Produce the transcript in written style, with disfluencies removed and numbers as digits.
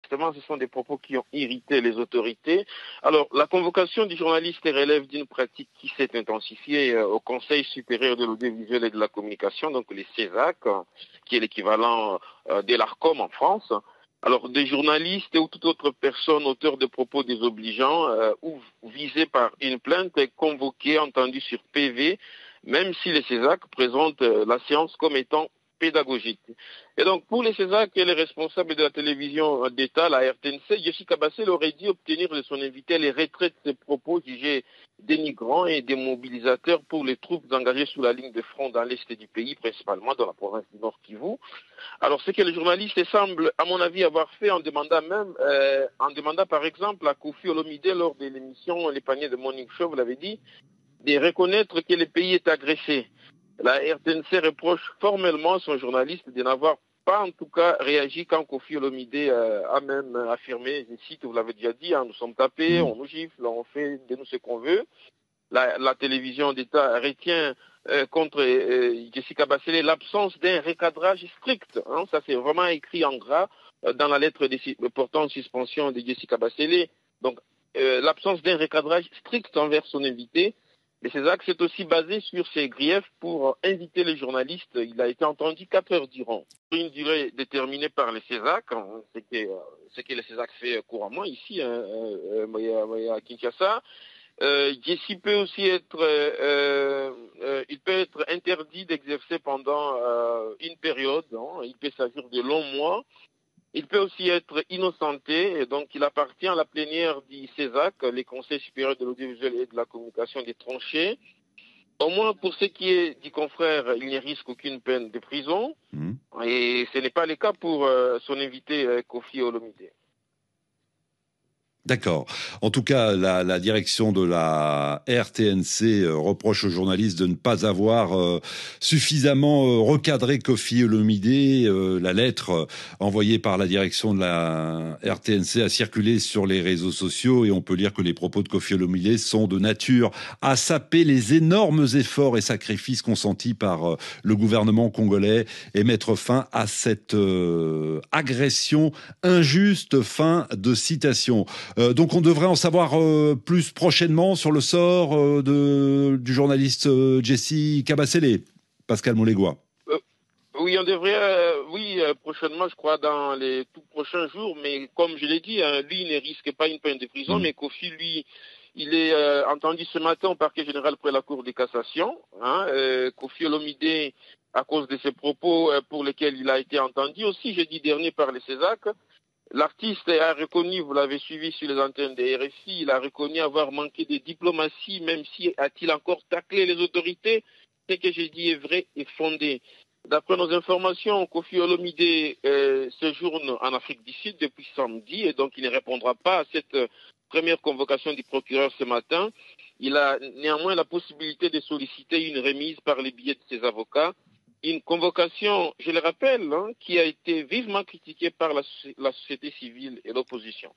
Justement, ce sont des propos qui ont irrité les autorités. Alors, la convocation du journaliste relève d'une pratique qui s'est intensifiée au Conseil supérieur de l'audiovisuel et de la communication, donc les CESAC, qui est l'équivalent de l'ARCOM en France. Alors, des journalistes ou toute autre personne auteur de propos désobligeants ou visés par une plainte est convoquée, entendue sur PV, même si les CESAC présentent la séance comme étant pédagogique. Et donc, pour les CESAC et les responsables de la télévision d'État, la RTNC, Jessica Bassel aurait dû obtenir de son invité les retraits de ses propos jugés dénigrants et démobilisateurs pour les troupes engagées sous la ligne de front dans l'est du pays, principalement dans la province du Nord Kivu. Alors, ce que le journaliste semble, à mon avis, avoir fait en demandant par exemple à Kofi Olomide lors de l'émission Les Paniers de Morning Show, vous l'avez dit, de reconnaître que le pays est agressé. La RTNC reproche formellement à son journaliste de n'avoir pas en tout cas réagi quand Kofi Olomide a même affirmé, je cite, vous l'avez déjà dit, nous sommes tapés, on nous gifle, on fait de nous ce qu'on veut. La télévision d'État retient contre Jessica Bassel l'absence d'un recadrage strict. Ça c'est vraiment écrit en gras dans la lettre portant en suspension de Jessica Bassel. Donc l'absence d'un recadrage strict envers son invité. Et CESAC s'est aussi basé sur ses griefs pour inviter les journalistes. Il a été entendu 4 heures durant. Une durée déterminée par les CESAC, ce que les CESAC fait couramment ici à Kinshasa. Jessie peut aussi être, il peut être interdit d'exercer pendant une période. Il peut s'agir de longs mois. Il peut aussi être innocenté, et donc il appartient à la plénière du CESAC, les conseils supérieurs de l'audiovisuel et de la communication, des tranchées. Au moins pour ce qui est du confrère, il ne risque aucune peine de prison, et ce n'est pas le cas pour son invité Kofi Olomide. D'accord. En tout cas, la direction de la RTNC reproche aux journalistes de ne pas avoir suffisamment recadré Kofi Olomide. La lettre envoyée par la direction de la RTNC a circulé sur les réseaux sociaux et on peut lire que les propos de Kofi Olomide sont de nature à saper les énormes efforts et sacrifices consentis par le gouvernement congolais et mettre fin à cette agression injuste. Fin de citation. Donc on devrait en savoir plus prochainement sur le sort du journaliste Jessica Bassel, Pascal Molégois. Oui, on devrait, prochainement, je crois, dans les tout prochains jours, mais comme je l'ai dit, lui, il ne risque pas une peine de prison, mais Kofi, lui, il est entendu ce matin au parquet général près la Cour de cassation. Kofi Olomide, à cause de ses propos pour lesquels il a été entendu, aussi jeudi dernier par les CESAC. L'artiste a reconnu, vous l'avez suivi sur les antennes de RFI, il a reconnu avoir manqué de diplomatie, même si a-t-il encore taclé les autorités. Ce que j'ai dit est vrai et fondé. D'après nos informations, Kofi Olomide séjourne en Afrique du Sud depuis samedi et donc il ne répondra pas à cette première convocation du procureur ce matin. Il a néanmoins la possibilité de solliciter une remise par les billets de ses avocats. Une convocation, je le rappelle, qui a été vivement critiquée par la société civile et l'opposition.